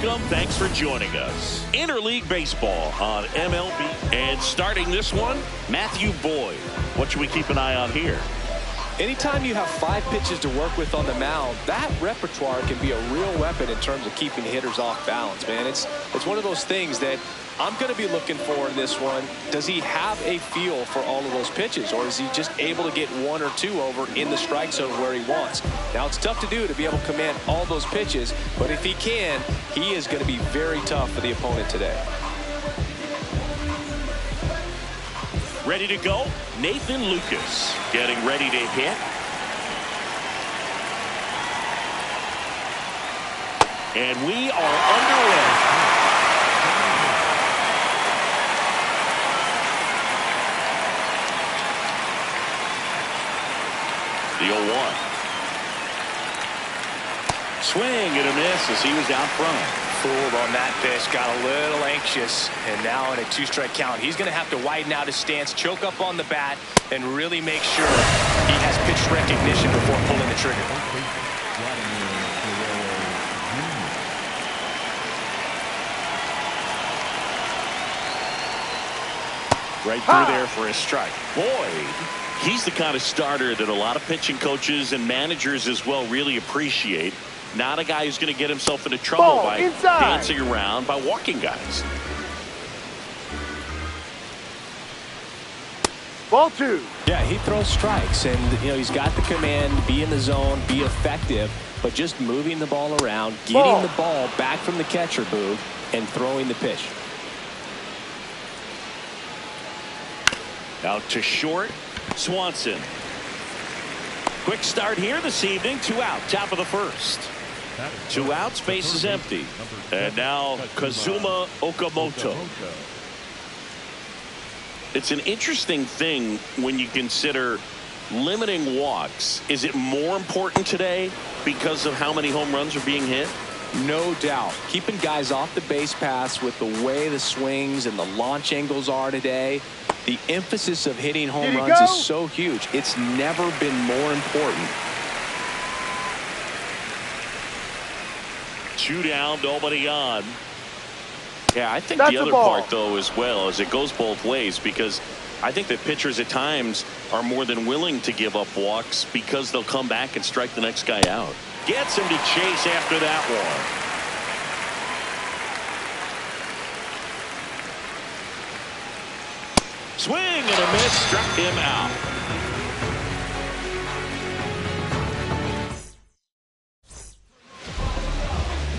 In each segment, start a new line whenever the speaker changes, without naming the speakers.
Welcome. Thanks for joining us. Interleague Baseball on MLB. And starting this one, Matthew Boyd. What should we keep an eye on here?
Anytime you have 5 pitches to work with on the mound, that repertoire can be a real weapon in terms of keeping hitters off balance, man. It's one of those things that I'm going to be looking for in this one. Does he have a feel for all of those pitches, or is he just able to get 1 or 2 over in the strike zone where he wants? Now, it's tough to do to be able to command all those pitches, but if he can, he is going to be very tough for the opponent today.
Ready to go? Nathan Lucas getting ready to hit. And we are underway. The 0-1. Swing and a miss as he was out front.
Fooled on that pitch, got a little anxious, and now in a 2-strike count, he's going to have to widen out his stance, choke up on the bat, and really make sure he has pitch recognition before pulling the trigger.
Right through there for a strike. Boyd, he's the kind of starter that a lot of pitching coaches and managers as well really appreciate. Not a guy who's going to get himself into trouble by dancing around, by walking guys.
Ball 2.
Yeah, he throws strikes, and he's got the command, be in the zone, be effective, but just moving the ball around, getting the ball back from the catcher booth, and throwing the pitch.
Out to short, Swanson. Quick start here this evening. 2 out, top of the first. 2 outs, base is empty. And now Kazuma Okamoto. It's an interesting thing when you consider limiting walks. Is it more important today because of how many home runs are being hit?
No doubt. Keeping guys off the base paths with the way the swings and the launch angles are today. The emphasis of hitting home runs is so huge. It's never been more important.
2 down, nobody on. Yeah, I think
That's
the
a
other
ball.
part, though, as well, is it goes both ways, because I think that pitchers at times are more than willing to give up walks because they'll come back and strike the next guy out. Gets him to chase after that one. Swing and a miss, struck him out.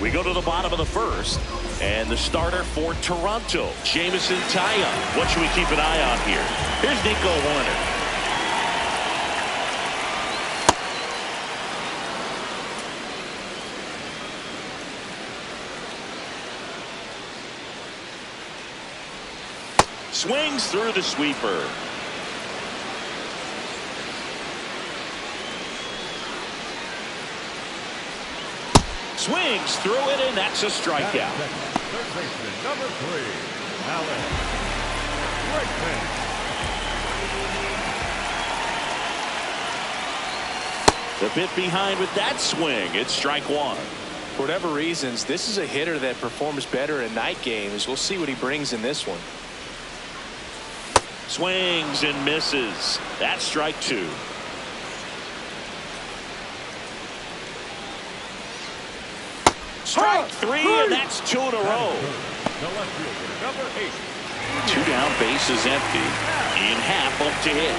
We go to the bottom of the first, and the starter for Toronto, Jameson Taillon. What should we keep an eye on here? Here's Nico Horner. Swings through the sweeper. Swings through it, and that's a strikeout.
Number 3, Alex Bregman.
The bit behind with that swing. It's strike 1.
For whatever reasons, this is a hitter that performs better in night games. We'll see what he brings in this one.
Swings and misses. That's strike 2. Strike 3, and that's 2 in a row.
Number 8.
2 down, base is empty. In half up to hit.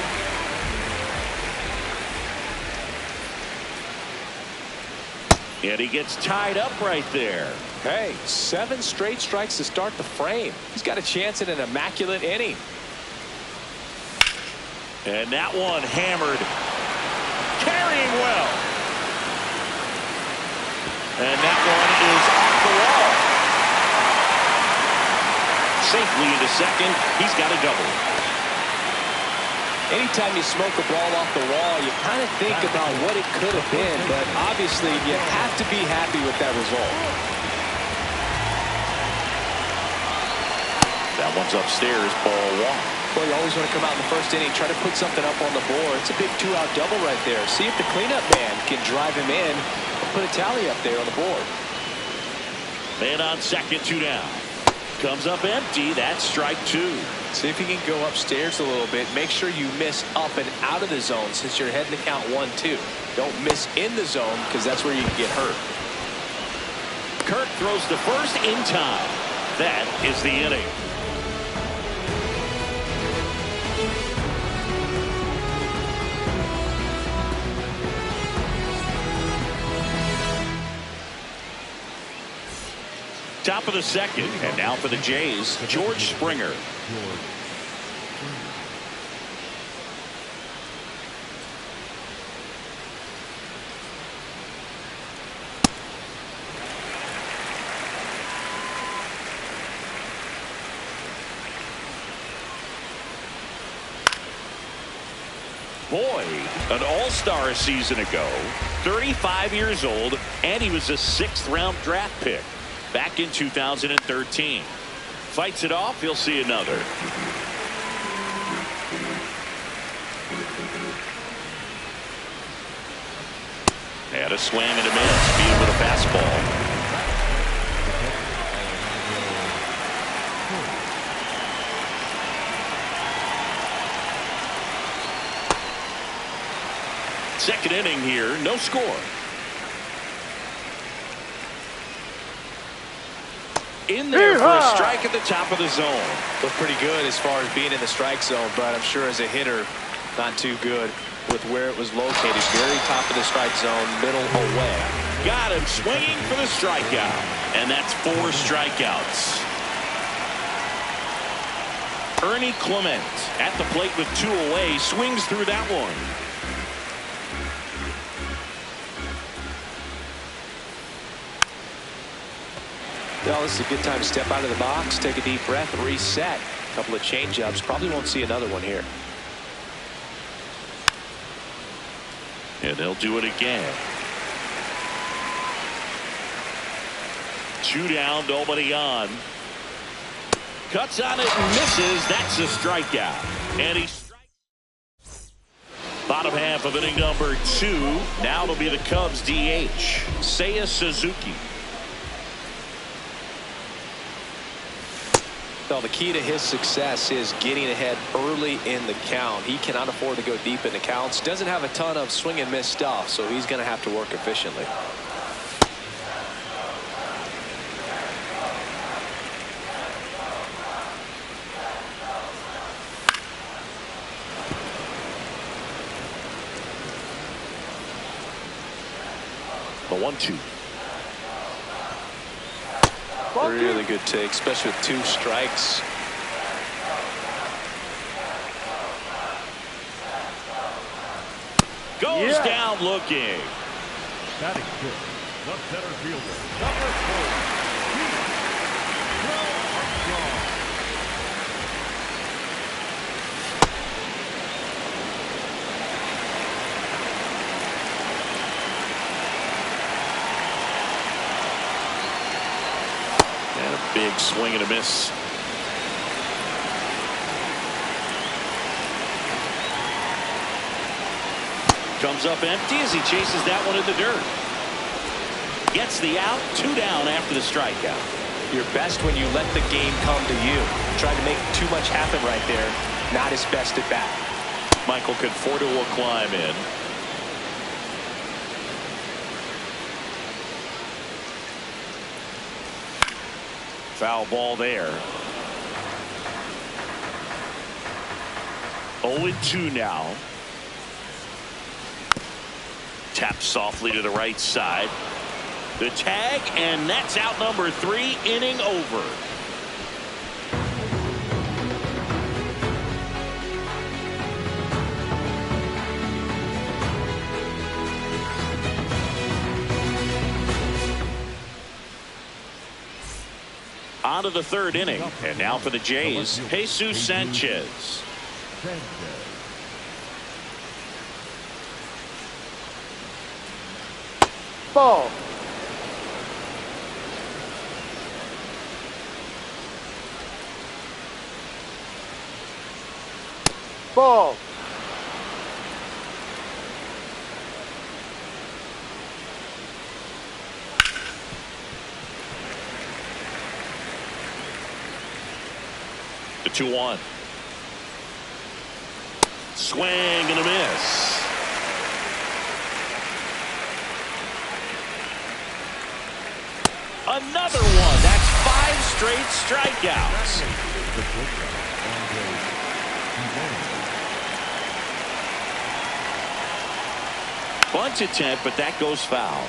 And he gets tied up right there.
Hey, 7 straight strikes to start the frame. He's got a chance at an immaculate inning.
And that one hammered. Carrying well. And that one is off the wall. Safely into second. He's got a double.
Anytime you smoke a ball off the wall, you kind of think about what it could have been, but obviously you have to be happy with that result.
That one's upstairs, ball 1.
Well, you always want to come out in the first inning, try to put something up on the board. It's a big 2-out double right there. See if the cleanup man can drive him in and put a tally up there on the board.
Man on second, 2 down. Comes up empty. That's strike 2.
See if you can go upstairs a little bit. Make sure you miss up and out of the zone since you're heading to count 1-2. Don't miss in the zone because that's where you can get hurt.
Kirk throws to first in time. That is the inning. Top of the second, and now for the Jays, George Springer. Boyd, an all-star a season ago, 35 years old, and he was a 6th-round draft pick back in 2013. Fights it off, he'll see another. Had a swing and a miss, beat him with a fastball. Second inning here, no score. In there for a strike at the top of the zone.
Looked pretty good as far as being in the strike zone, but I'm sure as a hitter, not too good with where it was located. Very top of the strike zone, middle away.
Got him swinging for the strikeout. And that's 4 strikeouts. Ernie Clement at the plate with 2 away, swings through that one.
Well, this is a good time to step out of the box, take a deep breath, reset. A couple of change-ups. Probably won't see another one here.
And they'll do it again. 2 down, nobody on. Cuts on it and misses. That's a strikeout. And he strikes. Bottom half of inning number 2. Now it'll be the Cubs DH, Seiya Suzuki.
Well, the key to his success is getting ahead early in the count. He cannot afford to go deep in the counts. Doesn't have a ton of swing and miss stuff, so he's going to have to work efficiently.
The 1-2.
Really good take, especially with 2 strikes.
Goes down looking.
Batting fifth, left center fielder, number 4.
And a big swing and a miss. Comes up empty as he chases that one in the dirt. Gets the out, 2 down after the strikeout.
You're best when you let the game come to you. Trying to make too much happen right there. Not his best at bat.
Michael Conforto will climb in. Foul ball there. 0-2 now. Taps softly to the right side. The tag, and that's out number 3, inning over. On to the 3rd inning, and now for the Jays, Jesus Sanchez.
Ball. Ball.
The 2-1. Swing and a miss. Another one. That's 5 straight strikeouts. Bunt attempt, but that goes foul.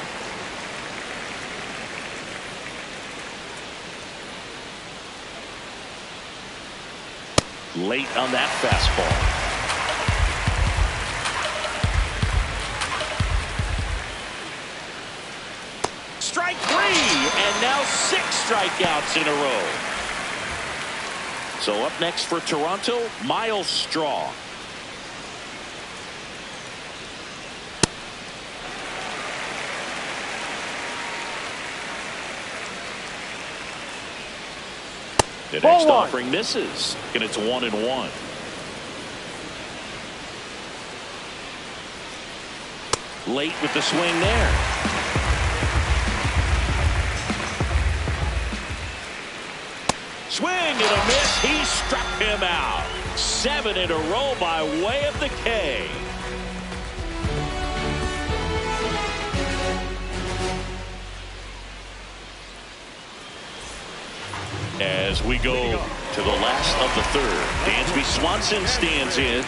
Late on that fastball. Strike 3, and now 6 strikeouts in a row. So up next for Toronto, Miles Straw. The next offering misses, and it's 1-1. Late with the swing there. Swing and a miss. He struck him out. 7 in a row by way of the K. As we go to the last of the third, Dansby Swanson stands in.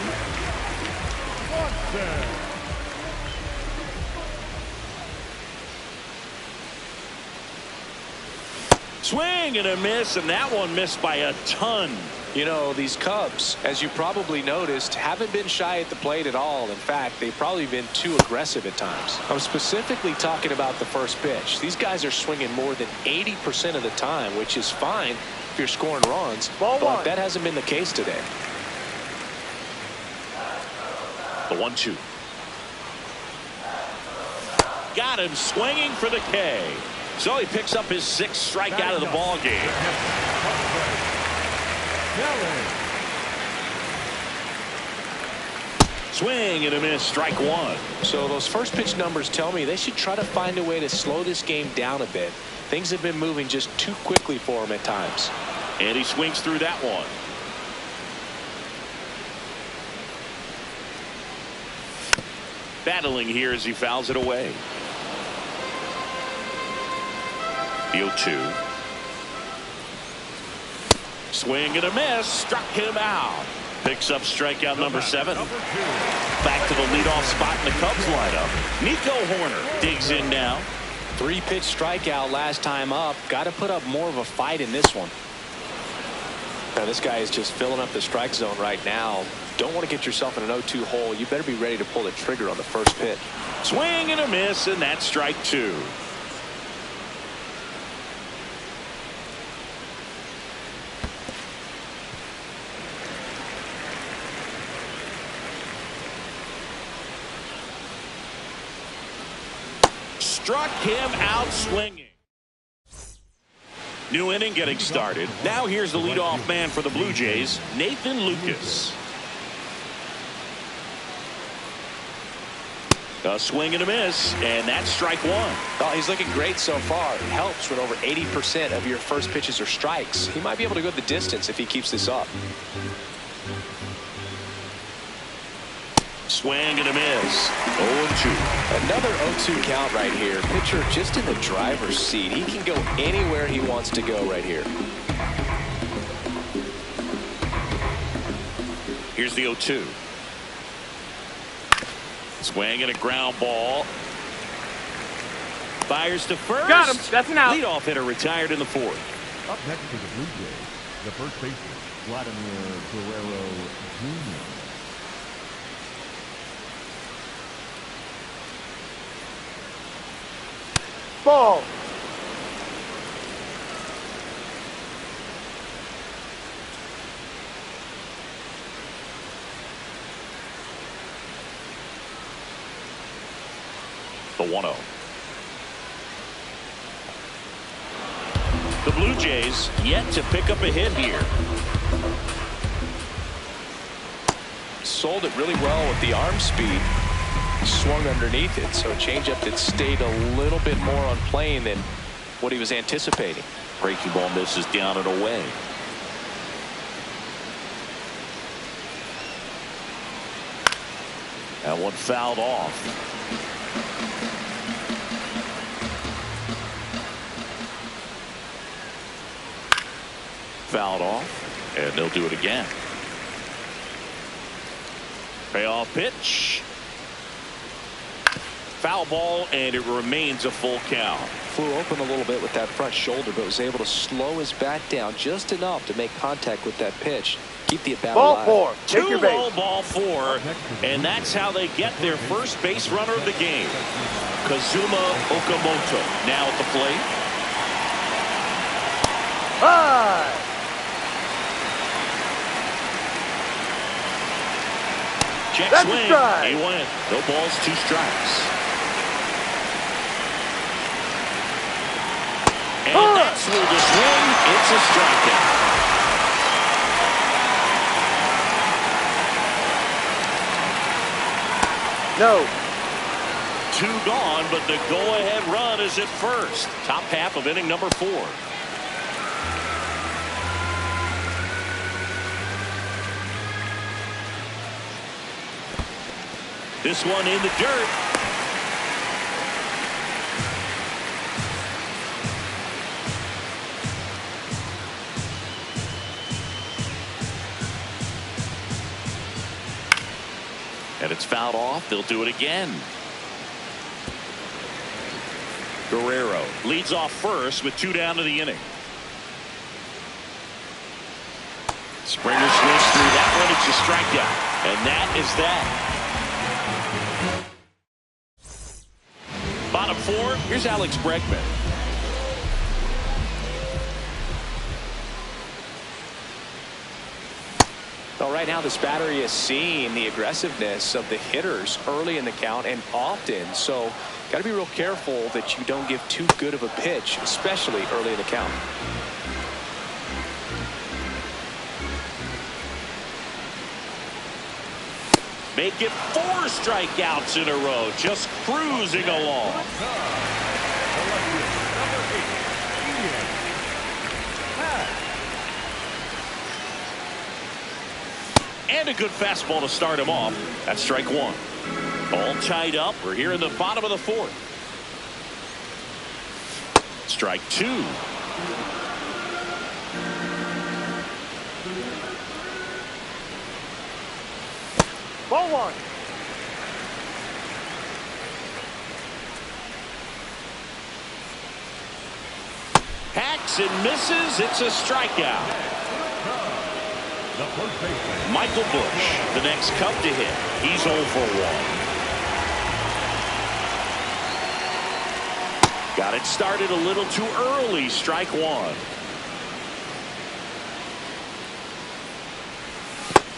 Swing and a miss, and that one missed by a ton.
You know, these Cubs, as you probably noticed, haven't been shy at the plate at all. In fact, they've probably been too aggressive at times. I'm specifically talking about the first pitch. These guys are swinging more than 80% of the time, which is fine if you're scoring runs, but that hasn't been the case today.
The 1-2. Got him swinging for the K. So he picks up his 6th strikeout of the ball game. Swing and a miss, strike 1.
So those first pitch numbers tell me they should try to find a way to slow this game down a bit. Things have been moving just too quickly for him at times.
And he swings through that one. Battling here as he fouls it away. The 0-2. Swing and a miss. Struck him out. Picks up strikeout number 7. Back to the leadoff spot in the Cubs lineup. Nico Horner digs in now.
3-pitch strikeout last time up. Got to put up more of a fight in this one. Now this guy is just filling up the strike zone right now. Don't want to get yourself in an 0-2 hole. You better be ready to pull the trigger on the first pitch.
Swing and a miss, and that's strike 2. Struck him out swinging. New inning getting started. Now here's the leadoff man for the Blue Jays, Nathan Lucas. A swing and a miss, and that's strike 1.
Oh, he's looking great so far. It helps when over 80% of your first pitches are strikes. He might be able to go the distance if he keeps this up.
Swing and a miss. 0-2.
Another 0-2 count right here. Pitcher just in the driver's seat. He can go anywhere he wants to go right here.
Here's the 0-2. Swing and a ground ball. Fires to first.
Got him. That's an out.
Leadoff hitter retired in the 4th.
Up next for the Blue Jays, the first baseman, Vladimir Guerrero Jr.
Ball.
The 1-0. The Blue Jays yet to pick up a hit here.
Sold it really well with the arm speed. Swung underneath it, so a changeup that stayed a little bit more on plane than what he was anticipating.
Breaking ball misses down and away. That one fouled off. Fouled off, and they'll do it again. Payoff pitch. Foul ball, and it remains a full count.
Flew open a little bit with that front shoulder, but was able to slow his bat down just enough to make contact with that pitch. Keep the at-bat alive.
Ball 4. Take your base.
2-0 ball 4, and that's how they get their first base runner of the game. Kazuma Okamoto now at the plate.
High.
Check
That's a
swing.
strike.
He went. No balls, 2 strikes. And that's with the swing. It's a strikeout.
No.
2 gone, but the go-ahead run is at first. Top half of inning number 4. This one in the dirt. And it's fouled off. They'll do it again. Guerrero leads off first with 2 down to the inning. Springer swings through that one. It's a strikeout. And that is that. Bottom 4, here's Alex Bregman.
Well, right now this battery is seeing the aggressiveness of the hitters early in the count and often. So got to be real careful that you don't give too good of a pitch, especially early in the count.
Make it 4 strikeouts in a row, just cruising along. And a good fastball to start him off. That's strike 1. All tied up. We're here in the bottom of the 4th. Strike 2.
Ball 1.
Hacks and misses. It's a strikeout.
The first baseman.
Michael Bush, the next Cub to hit. He's 0 for 1. Got it started a little too early. Strike 1.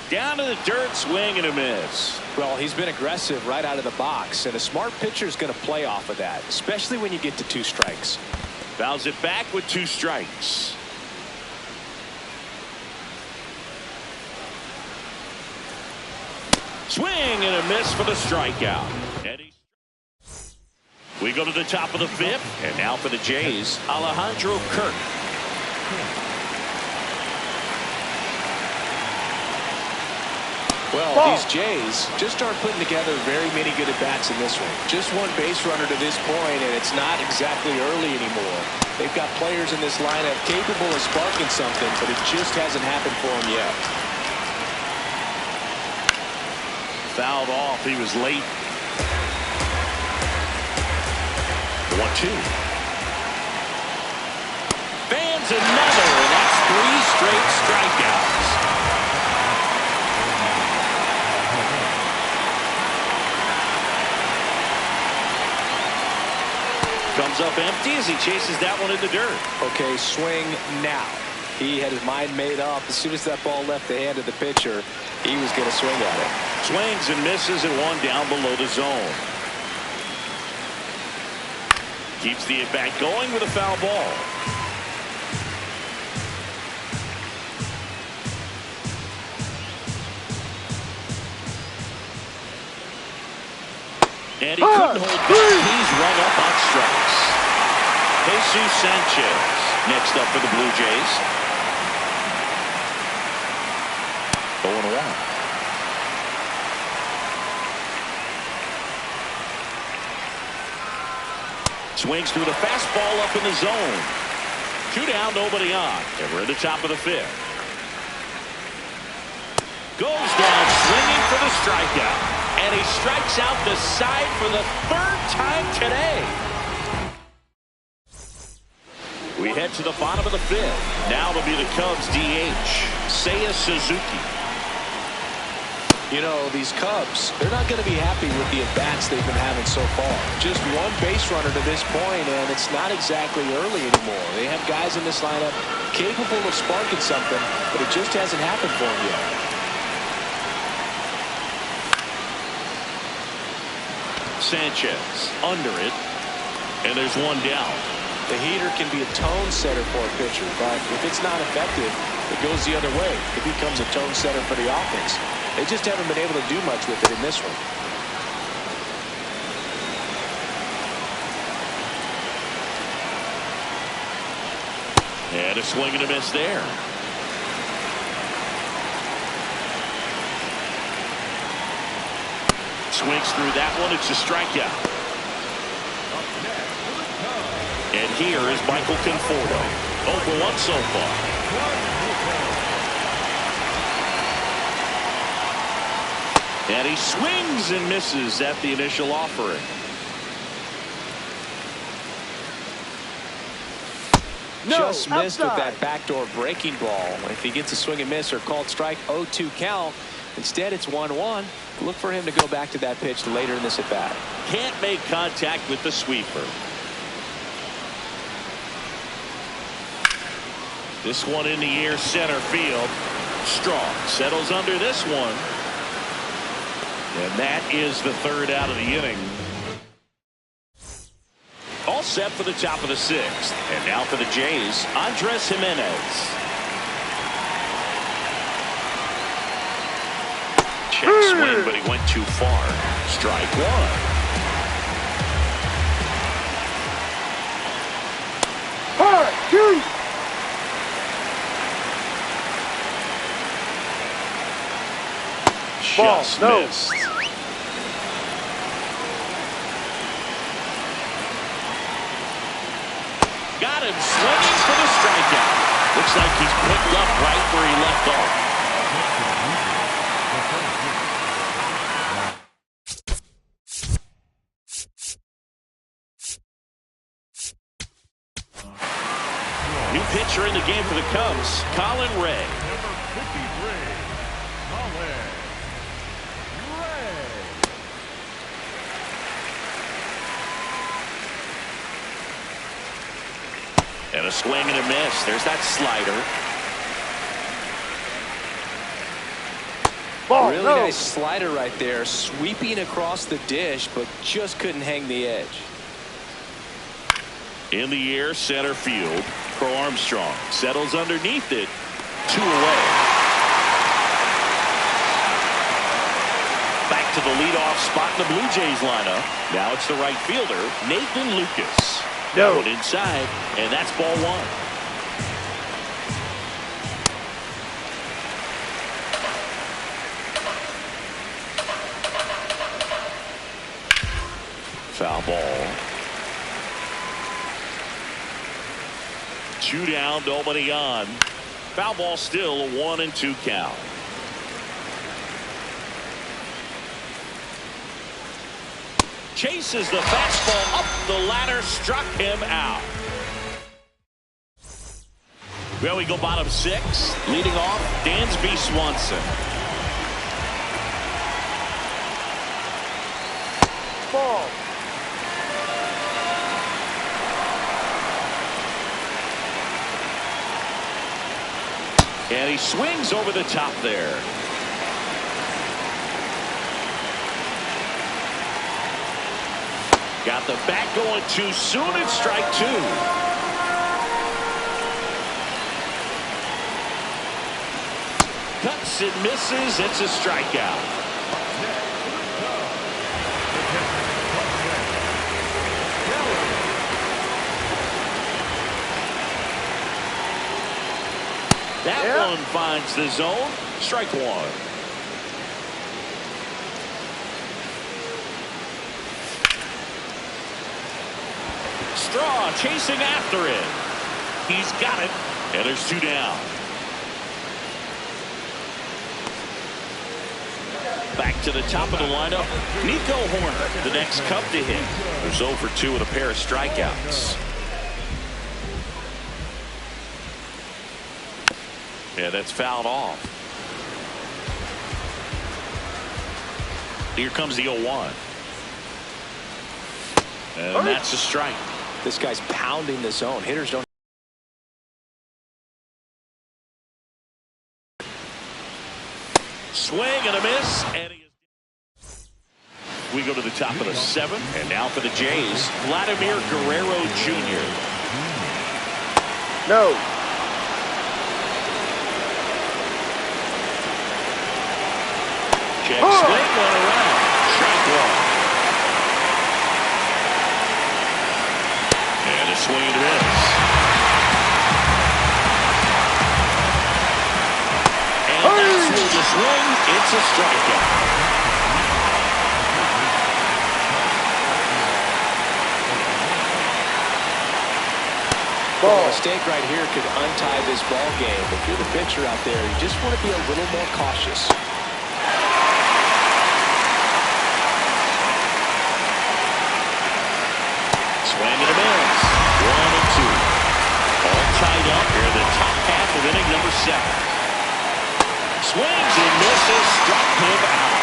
Down to the dirt, swing and a miss.
Well, he's been aggressive right out of the box, and a smart pitcher is going to play off of that, especially when you get to 2 strikes.
Fouls it back with 2 strikes. Swing and a miss for the strikeout. We go to the top of the 5th, and now for the Jays, Alejandro Kirk.
Well, these Jays just aren't putting together very many good at-bats in this one. Just 1 base runner to this point, and it's not exactly early anymore. They've got players in this lineup capable of sparking something, but it just hasn't happened for them yet.
Fouled off. He was late. 1-2. Fans another, and that's 3 straight strikeouts. Comes up empty as he chases that one in the dirt.
Okay, swing now. He had his mind made up. As soon as that ball left the hand of the pitcher, he was going to swing at it.
Swings and misses and 1 down below the zone. Keeps the at-bat going with a foul ball. And he couldn't hold back. He's run up on strikes. Jesus Sanchez next up for the Blue Jays. 0-1. Swings through the fastball up in the zone. 2 down, nobody on. And we're at the top of the 5th. Goes down swinging for the strikeout. And he strikes out the side for the 3rd time today. We head to the bottom of the 5th. Now it'll be the Cubs DH, Seiya Suzuki.
You know, these Cubs, they're not going to be happy with the at-bats they've been having so far. Just one base runner to this point, and it's not exactly early anymore. They have guys in this lineup capable of sparking something, but it just hasn't happened for them yet.
Sanchez under it, and there's 1 down.
The heater can be a tone setter for a pitcher, but if it's not effective, it goes the other way. It becomes a tone setter for the offense. They just haven't been able to do much with it in this one.
And a swing and a miss there. Swings through that one. It's a strikeout. And here is Michael Conforto. 0 for 1 so far. And he swings and misses at the initial offering.
Just missed with that backdoor breaking ball. If he gets a swing and miss or called strike, 0-2 count. Instead, it's 1-1. Look for him to go back to that pitch later in this at bat.
Can't make contact with the sweeper. This one in the air, center field. Strong settles under this one. And that is the 3rd out of the inning. All set for the top of the 6th. And now for the Jays, Andres Jimenez. Check swing, but he went too far. Strike 1. Just missed. Got him swinging for the strikeout. Looks like he's picked up right where he left off. New pitcher in the game for the Cubs, Colin Ray.
Number 53, Colin Ray.
And a swing and a miss. There's that slider.
Ball,
really
no.
nice slider right there, sweeping across the dish, but just couldn't hang the edge.
In the air, center field. Pro Armstrong settles underneath it. 2 away. Back to the leadoff spot in the Blue Jays lineup. Now it's the right fielder, Nathan Lucas.
No.
Going inside, and that's ball 1. Foul ball. 2 down, nobody on. Foul ball still, a 1-2 count. Chases the fastball up the ladder, struck him out. Well, we go bottom 6. Leading off, Dansby Swanson.
Ball.
And he swings over the top there. Got the bat going too soon. It's strike 2. Cuts and misses. It's a strikeout. That one finds the zone. Strike 1. Straw chasing after it. He's got it. And there's 2 down. Back to the top of the lineup. Nico Horner, the next Cub to hit. There's 0 for 2 with a pair of strikeouts. Yeah, that's fouled off. Here comes the 0-1. And that's a strike.
This guy's pounding the zone. Hitters don't.
Swing and a miss. And we go to the top of the 7th. And now for the Jays, Vladimir Guerrero Jr.
No.
Check swing, 1 around. Strike 1. And a swing and a miss. And that's through the swing. It's a strikeout.
Well, a mistake right here could untie this ball game. If you're the pitcher out there, you just want to be a little more cautious.
Swing and a miss. 1 and 2. All tied up here in the top half of inning number 7. Swings and misses. Struck him out.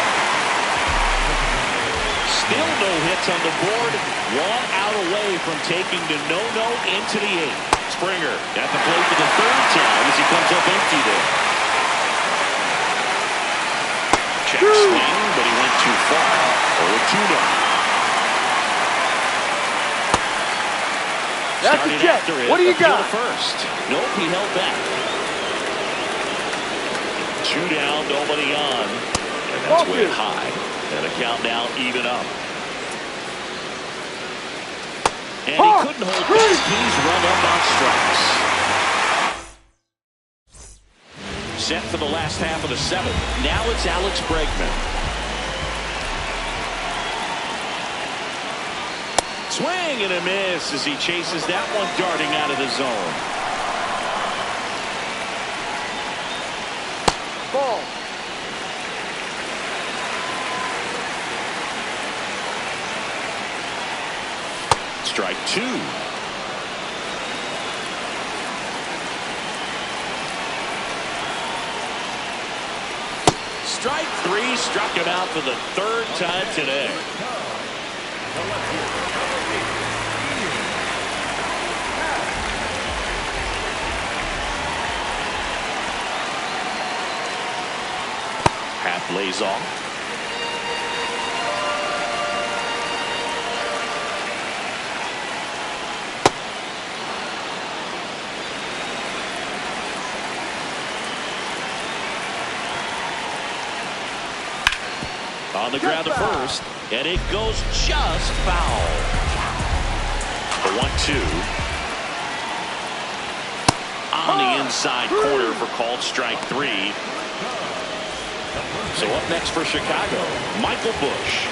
Still no hits on the board. 1 out away from taking the no-no into the 8th. Springer at the plate for the 3rd time as he comes up empty there. Check swing, but he went too far. 0-2 now.
That's a check. What do you got?
First. Nope, he held back. 2 down, nobody on. And that's way high. And the count now even up. And he couldn't hold back. He's run up on strikes. Set for the last half of the 7th. Now it's Alex Bregman. Swing and a miss as he chases that one darting out of the zone.
Ball.
Strike 2. Strike 3 struck him out for the 3rd time today. Half lays off. On the ground to first, and it goes just foul. The 1-2. On the inside corner for called strike 3. So up next for Chicago, Michael Busch.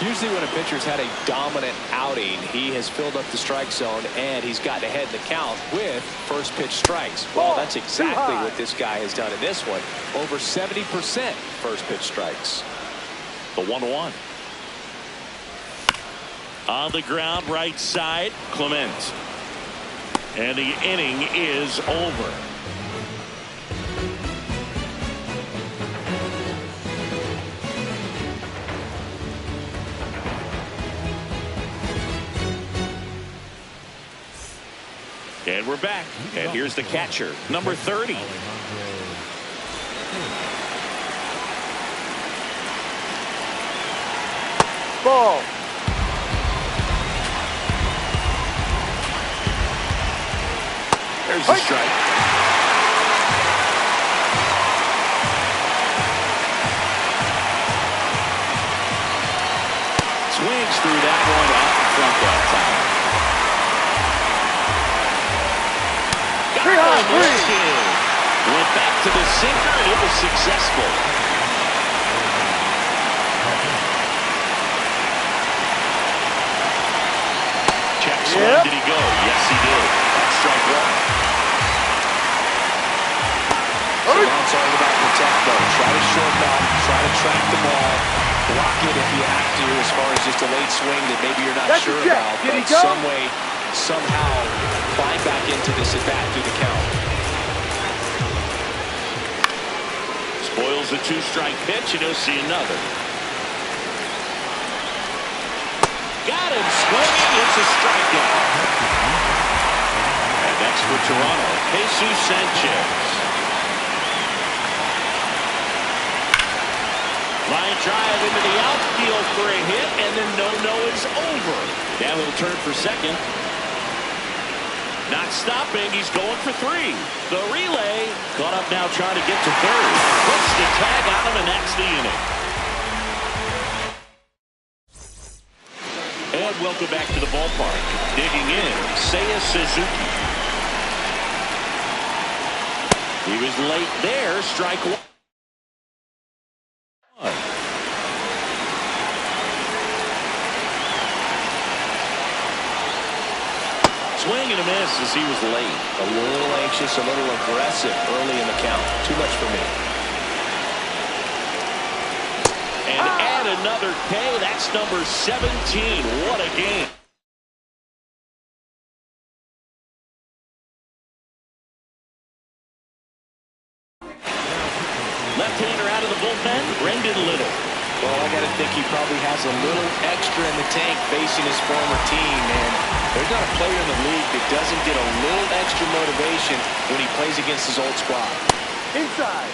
Usually when a pitcher's had a dominant outing, he has filled up the strike zone and he's gotten ahead in the count with first pitch strikes. Well, that's exactly what this guy has done in this one. Over 70% first pitch strikes.
The 1-1. On the ground, right side, Clement. And the inning is over. And we're back. And here's the catcher, number 30.
Ball.
There's the strike. Swings through that one out in front that time. Went back to the sinker. It was successful. swing. Did he go? Yes, he did. That's strike one.
So now it's all about protect mode. Try to shorten up, try to track the ball, block it if you have to, as far as just a late swing that maybe you're not sure about. But some way, somehow, climb back into this at bat through the count.
Spoils a two-strike pitch, and he'll see another. Got him swinging. It's a strikeout. And next for Toronto, Jesus Sanchez. Line drive into the outfield for a hit, and then no is over. Now he'll turn for second. Not stopping. He's going for three. The relay caught up now trying to get to third. Puts the tag on him, and that's the inning. And welcome back to the ballpark. Digging in, Seiya Suzuki. He was late there. Strike one. Swing and a miss as he was late.
A little anxious, a little aggressive early in the count. Too much for me.
And add another K. That's number 17. What a game. Left-hander out of the bullpen, Brendan Little.
Well, I got to think he probably has a little extra in the tank facing his former team, and there's not a player in the league that doesn't get a little extra motivation when he plays against his old squad.
Inside.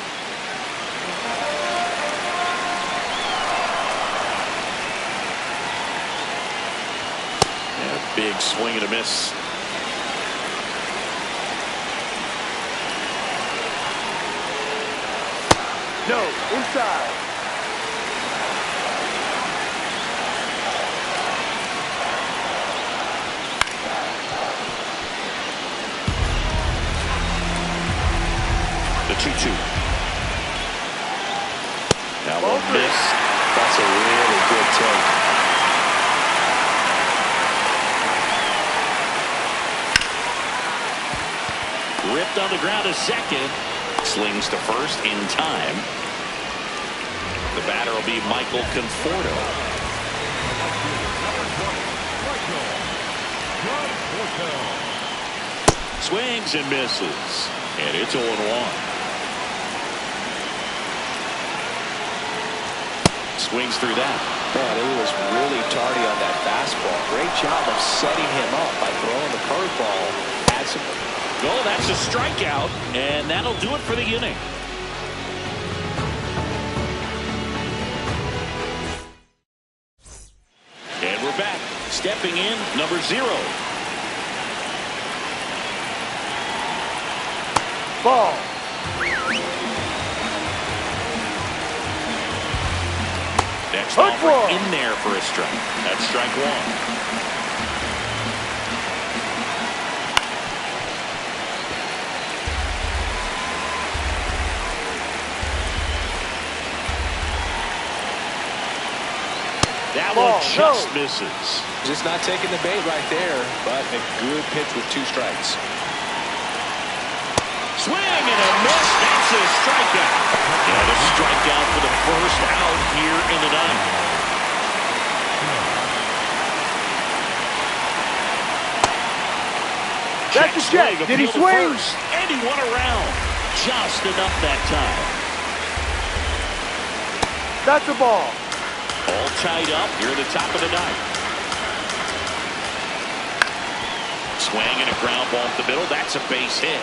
And a big swing and a miss.
No, inside.
The 2-2. Now a miss.
That's a really good take.
Ripped on the ground to second. Slings to first in time. The batter will be Michael Conforto. Swings and misses. And it's 0-1. Swings through that.
Man, he was really tardy on that fastball. Great job of setting him up by throwing the curveball. Had some.
Oh, that's a strikeout, and that'll do it for the inning. And we're back. Stepping in, number 0.
Ball.
Next offer in there for a strike. That's strike one. That one just misses.
Just not taking the bait right there, but a good pitch with 2 strikes.
Swing and a miss. That's a strikeout. And a strikeout for the first out here in the ninth.
That's a check. Did he swing?
And he went around. Just enough that time.
That's a ball.
All tied up here at the top of the ninth. Swing and a ground ball up the middle. That's a base hit.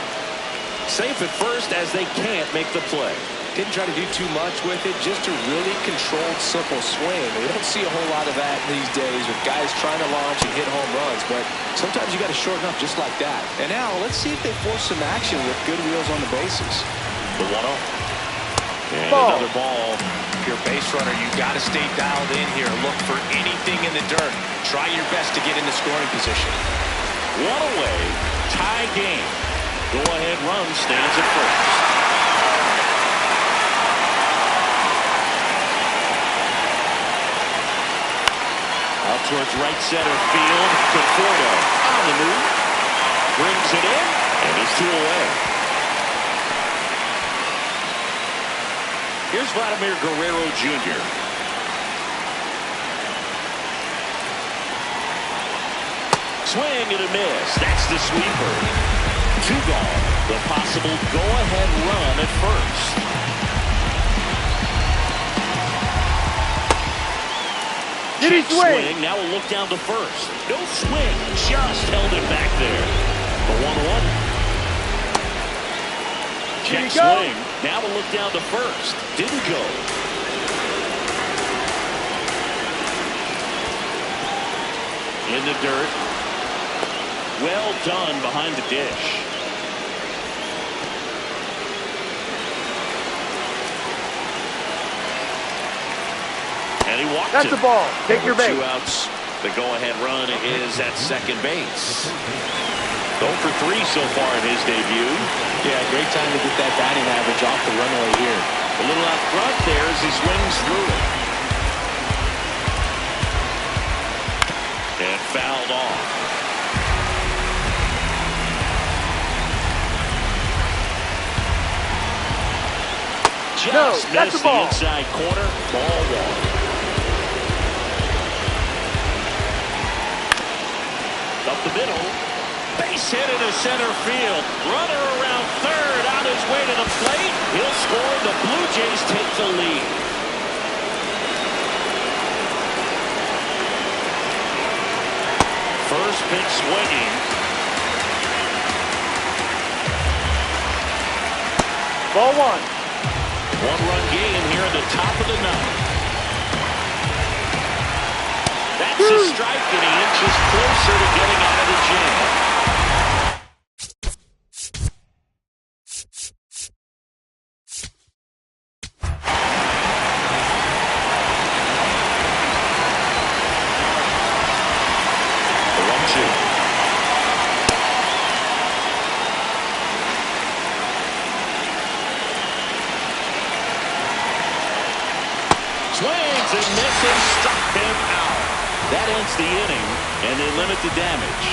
Safe at first as they can't make the play.
Didn't try to do too much with it, just a really controlled, simple swing. We don't see a whole lot of that these days with guys trying to launch and hit home runs, but sometimes you got to shorten up just like that. And now let's see if they force some action with good wheels on the bases.
The 1-0. And
ball.
Another ball.
If you're a base runner, you got to stay dialed in here. Look for anything in the dirt. Try your best to get into scoring position.
One away, tie game. Go-ahead run stands at first. towards right center field. Conforto on the move. Brings it in, and he's 2 away. Here's Vladimir Guerrero Jr. Swing and a miss. That's the sweeper. 2 gone. The possible go-ahead run at first.
Did he swing?
Now we'll look down to first. No swing. Just held it back there. The 1-1. Check swing. Now we'll look down to first. Didn't go. In the dirt. Well done behind the dish. And he walked
That's
it.
the ball. Take your base.
2 outs. The go-ahead run is at second base. 0 for 3 so far in his debut.
Yeah, great time to get that batting average off the runway here.
A little out front there as he swings through it. And fouled off. Just
that's
missed
the ball.
inside corner. Ball 1. Up the middle. Base hit into center field. Runner around third on his way to the plate. He'll score. The Blue Jays take the lead. First pitch swinging.
Ball 1.
1-run game here in the top of the 9th. That's a strike, and he inches closer to getting out of the jam. The 1-2. Swings and misses, struck him out. That ends the inning, and they limit the damage.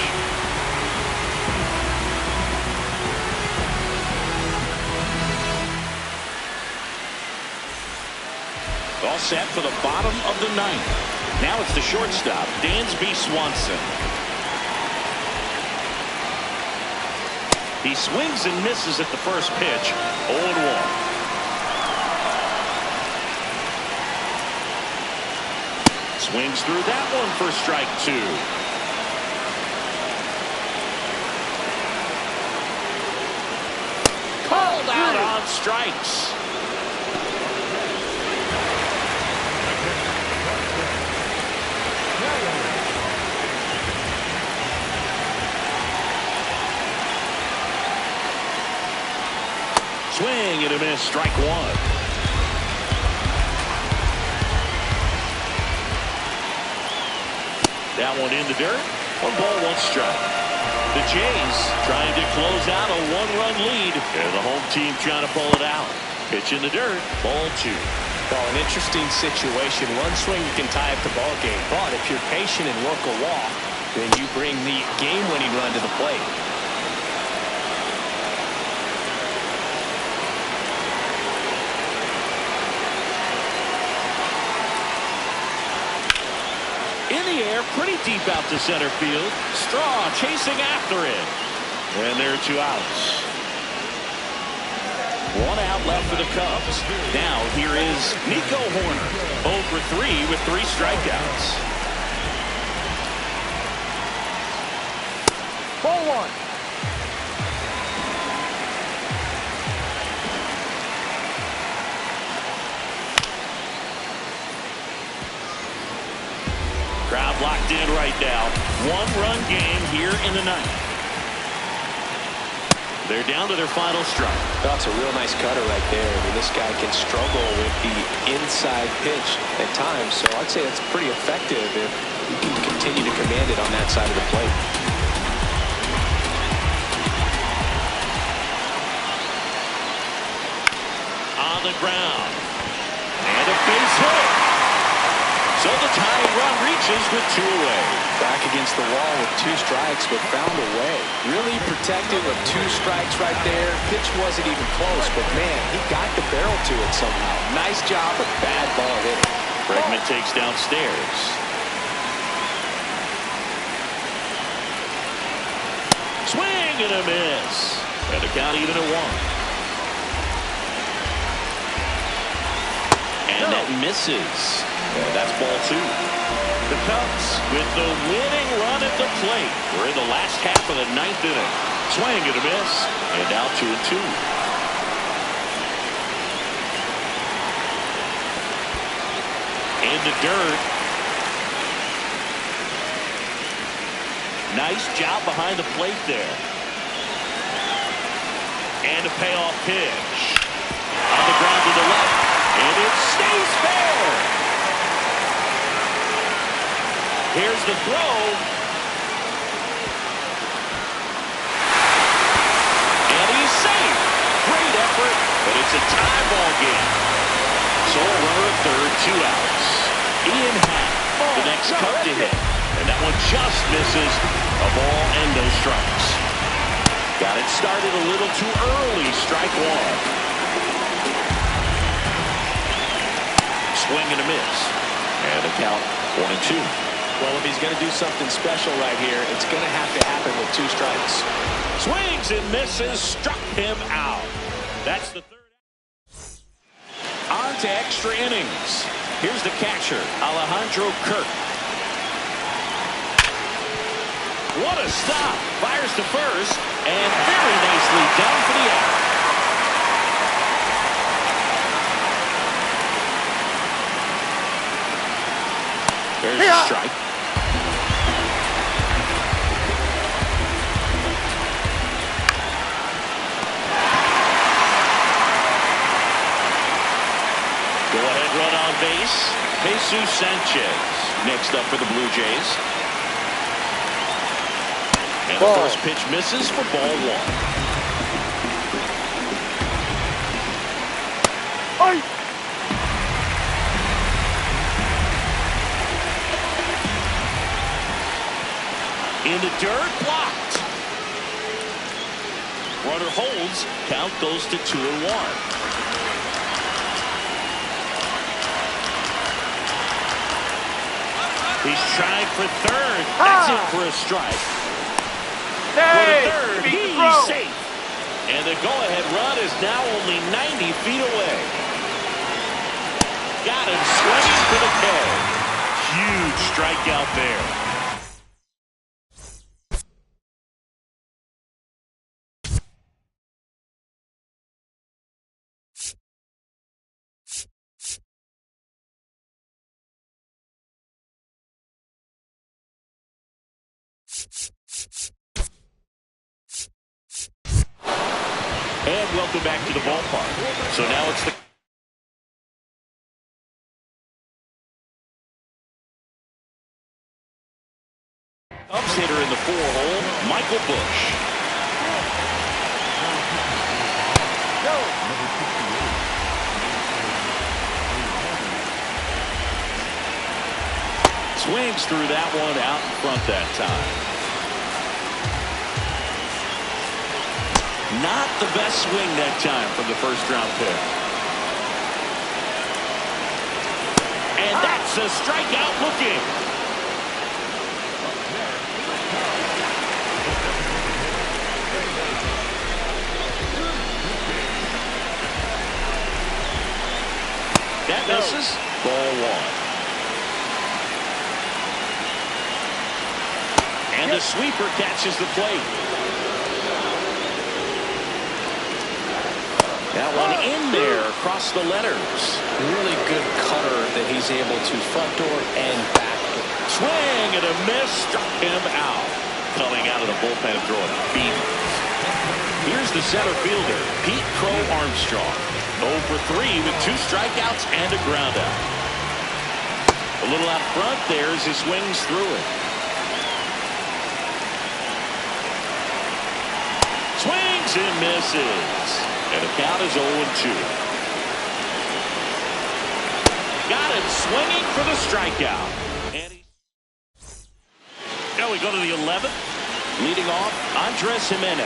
All set for the bottom of the 9th. Now it's the shortstop, Dansby Swanson. He swings and misses at the first pitch, 0-1. Swings through that one for strike 2. Called out on strikes. Swing and a miss, strike 1. That one in the dirt. 1 ball, 1 strike. The Jays trying to close out a 1-run lead. And the home team trying to pull it out. Pitch in the dirt. Ball 2.
Well, an interesting situation. 1 swing you can tie up the ball game. But if you're patient and work a walk, then you bring the game-winning run to the plate.
In the air, pretty deep out to center field. Straw chasing after it. And there are 2 outs. 1 out left for the Cubs. Now here is Nico Horner. 0 for 3 with 3 strikeouts.
Ball 1.
Crowd locked in right now. 1-run game here in the 9th. They're down to their final strike.
That's a real nice cutter right there. I mean, this guy can struggle with the inside pitch at times, so I'd say that's pretty effective if you can continue to command it on that side of the plate.
On the ground. And a base hit. So the tying run reaches with 2 away.
Back against the wall with 2 strikes, but found a way. Really protected with 2 strikes right there. Pitch wasn't even close, but man, he got the barrel to it somehow. Nice job, but bad ball hitting.
Bregman takes downstairs. Swing and a miss. And the count even at 1. And that misses. And that's ball 2. The Cubs with the winning run at the plate. We're in the last half of the 9th inning. Swing and a miss. And now 2-2. In the dirt. Nice job behind the plate there. And a payoff pitch. On the ground to the left. And it stays fair. Here's the throw. And he's safe. Great effort, but it's a tie ball game. So a runner at third, 2 outs. Ian Happ, the next Cub to hit. And that one just misses. A ball and no strikes. Got it started a little too early. Strike 1. Swing and a miss. And the count 1-2.
Well, if he's going to do something special right here, it's going to have to happen with 2 strikes.
Swings and misses. Struck him out. That's the 3rd. On to extra innings. Here's the catcher, Alejandro Kirk. What a stop. Fires to first. And very nicely done for the out. There's a strike. Go-ahead run on base. Jesus Sanchez next up for the Blue Jays. And the first pitch misses for ball 1.
Oi!
In the dirt, blocked. Runner holds. Count goes to 2-1. He's trying for third. That's it for a strike.
Hey!
For the third, he's safe. And the go-ahead run is now only 90 feet away. Got him swinging for the K. Huge strikeout there. And welcome back to the ballpark. So now it's the Cubs hitter in the 4-hole, Michael Busch. Swings through that one out in front that time. Not the best swing that time from the first-round pick. And that's a strikeout looking. That misses. Ball 1. And the sweeper catches the plate. That one in there across the letters.
Really good cutter that he's able to front door and back door.
Swing and a miss. Struck him out. Coming out of the bullpen and throwing beatings. Here's the center fielder, Pete Crow Armstrong. 0 for 3 with 2 strikeouts and a ground out. A little out front there as he swings through it. Swings and misses. And the count is 0-2. Got and swinging for the strikeout. And now we go to the 11th. Leading off, Andres Jimenez.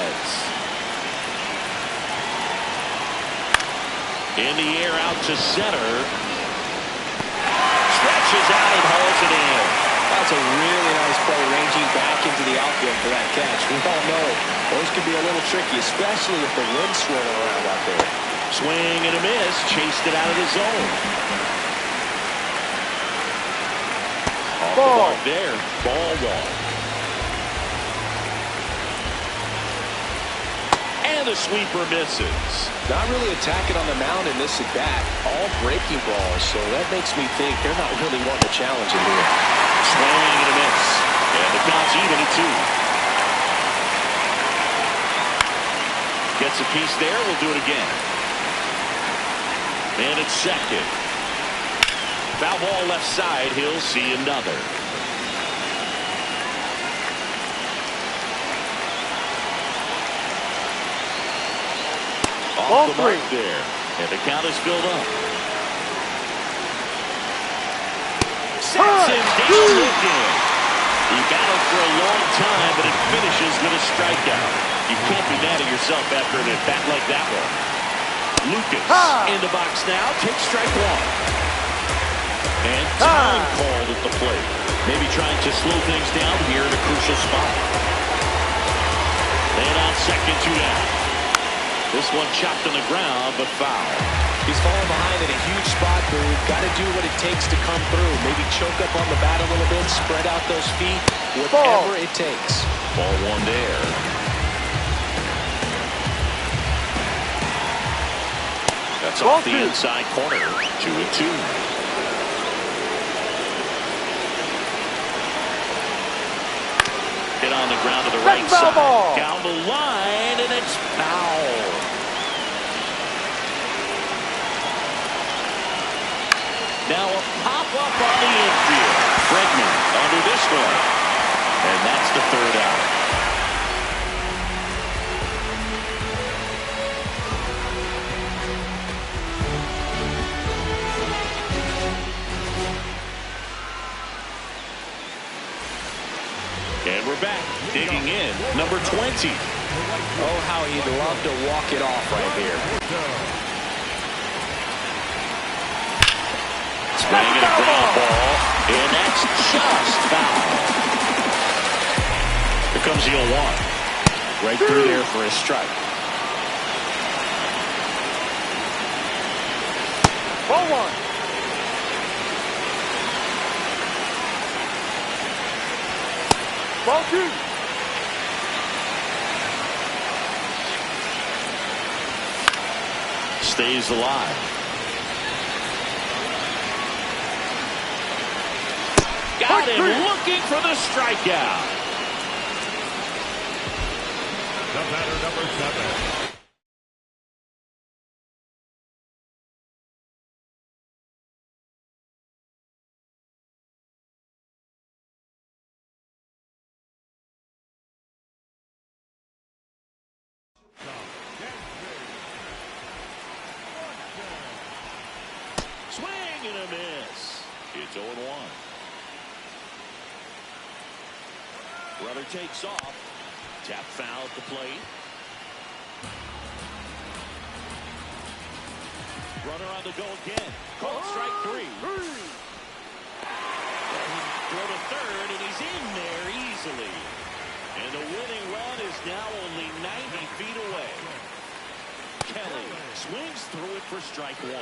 In the air out to center. Stretches out and hauls it in.
That's a really nice play, ranging back into the outfield for that catch. We all know those can be a little tricky, especially if the wind's swirling around out there.
Swing and a miss. Chased it out of the zone. Off the mark there. Ball one. And the sweeper misses.
Not really attacking on the mound in this at-bat. All breaking balls, so that makes me think they're not really wanting to challenge him here.
Swing and a miss. And the count's even at 2. Gets a piece there. We'll do it again. And it's second. Foul ball left side. He'll see another. Off the mark there. And the count is filled up. Sets him down looking. He battled for a long time, but it finishes with a strikeout. You can't be mad at yourself after an at-bat like that one. Lucas in the box now. Takes strike one. And time called at the plate. Maybe trying to slow things down here in a crucial spot. And on second, 2 down. This one chopped on the ground, but foul.
He's falling behind in a huge spot, Boone. Got to do what it takes to come through. Maybe choke up on the bat a little bit, spread out those feet, whatever it takes.
Ball one there. That's off the inside corner. 2-2. Hit on the ground to the right side. Down the line, and it's foul. Now a pop-up on the infield. Bregman under this one. And that's the 3rd out. And we're back. Digging in. Number 20.
Oh, how he'd love to walk it off right here.
Swinging a ground ball, and that's just foul. Here comes the 0-1. Right through there for a strike.
Ball one. Ball 2.
Stays alive. Got him looking for the strikeout.
The batter, number 7.
Swing and a miss. It's 0-1. Runner takes off. Tap foul at the plate. Runner on the go again. Called strike 3. Throw to third, and he's in there easily. And the winning run is now only 90 feet away. Kelly swings through it for strike 1.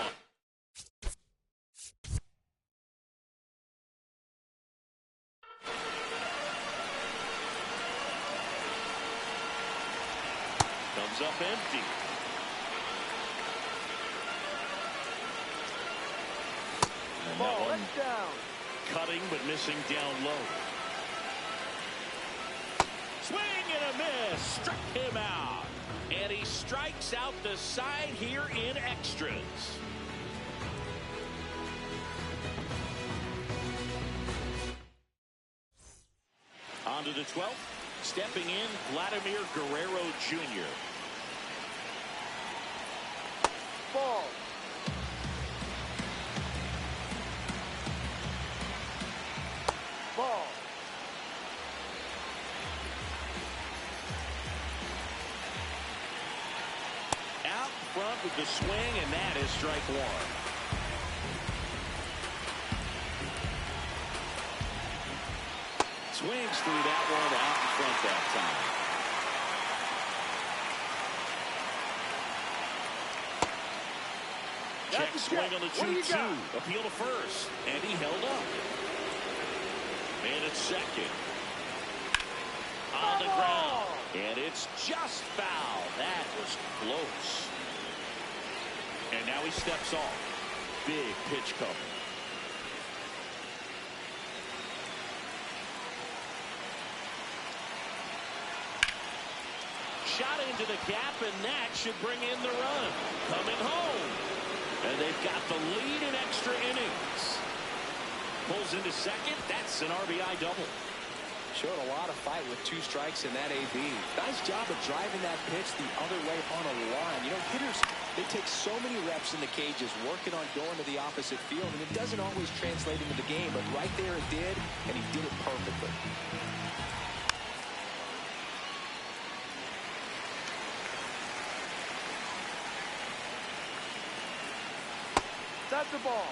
Comes up empty. And that one cutting but missing down low. Swing and a miss. Struck him out. And he strikes out the side here in extras. On to the 12th. Stepping in, Vladimir Guerrero Jr.
Ball.
with the swing, and that is strike one. Swings through that one out in front that time. Check swing on the 2-2. Appeal to first, and he held up. Man at second. On the ground, and it's just foul. That was close. And now he steps off. Big pitch cover. Shot into the gap, and that should bring in the run. Coming home. And they've got the lead in extra innings. Pulls into second. That's an RBI double.
Showed a lot of fight with 2 strikes in that AB. Nice job of driving that pitch the other way on a line. You know, hitters, they take so many reps in the cages working on going to the opposite field, and it doesn't always translate into the game, but right there it did, and he did it perfectly.
That's the ball.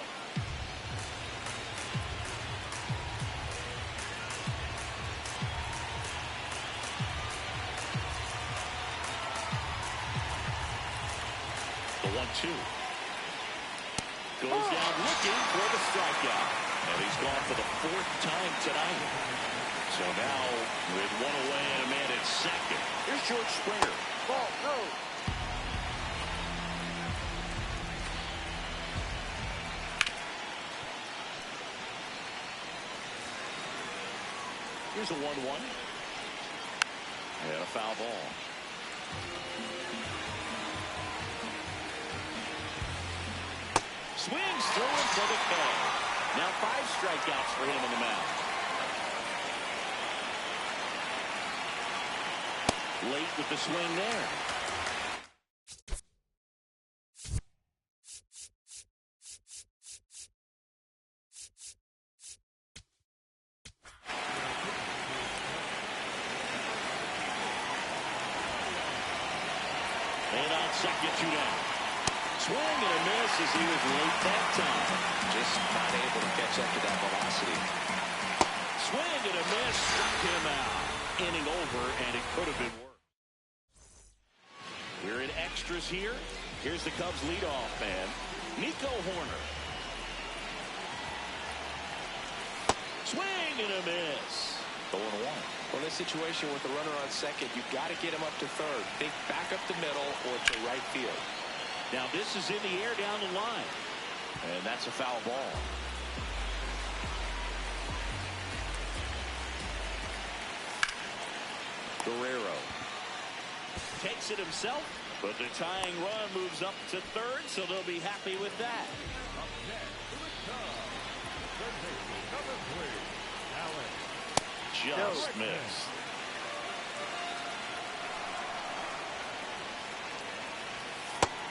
The 1-2. Goes down looking for the strikeout. And he's gone for the 4th time tonight. So now with 1 away and a man at second. Here's George Springer.
Ball, go.
Here's a 1-1. And a foul ball. Swings through him for the K. Now 5 strikeouts for him on the mound. Late with the swing there. And on second, 2 down. Swing and a miss as he was late that time.
Just not able to catch up to that velocity.
Swing and a miss, struck him out. Inning over, and it could have been worse. We're in extras here. Here's the Cubs leadoff man, Nico Horner. Swing and a miss. 0-1.
Well, in this situation with the runner on second, you've got to get him up to third. Think back up the middle or to right field.
Now this is in the air down the line. And that's a foul ball. Guerrero takes it himself, but the tying run moves up to third, so they'll be happy with that.
Up next to the Cubs, third baseman number 3, Allen.
Just missed.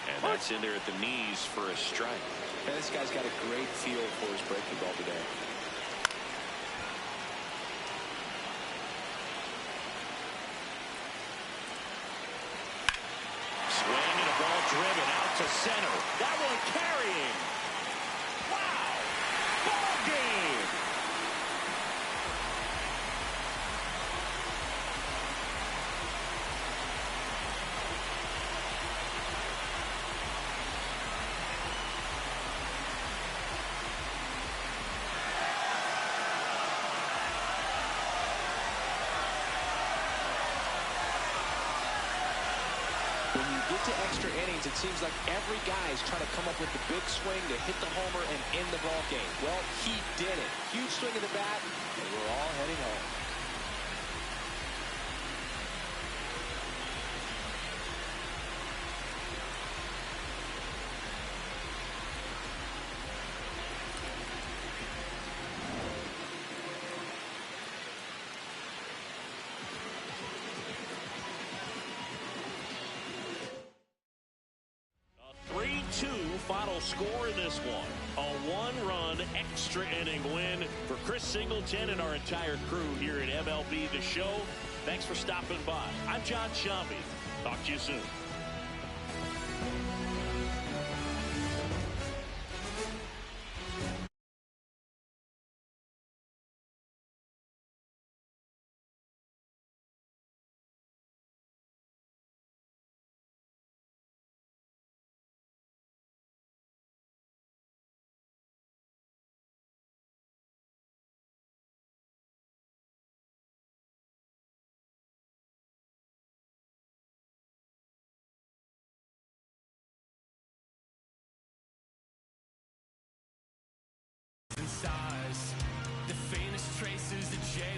And that's in there at the knees for a strike.
And this guy's got a great feel for his breaking ball today.
Swing and a ball driven out to center. That one carrying. Wow. Ball game.
When you get to extra innings, it seems like every guy is trying to come up with the big swing to hit the homer and end the ball game. Well, he did it. Huge swing of the bat, and we're all heading home.
Final score in this one. A 1-run extra inning win for Chris Singleton and our entire crew here at MLB The Show. Thanks for stopping by. I'm John Shambi. Talk to you soon.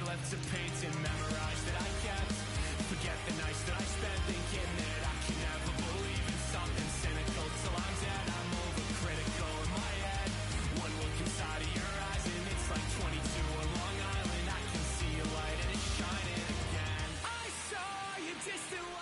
left to paint and memorize that I kept. Forget the nights that I spent thinking that I can never believe in something cynical till I'm dead. I'm overcritical in my head. One look inside of your eyes and it's like 22 on Long Island. I can see a light and it's shining again. I saw you distant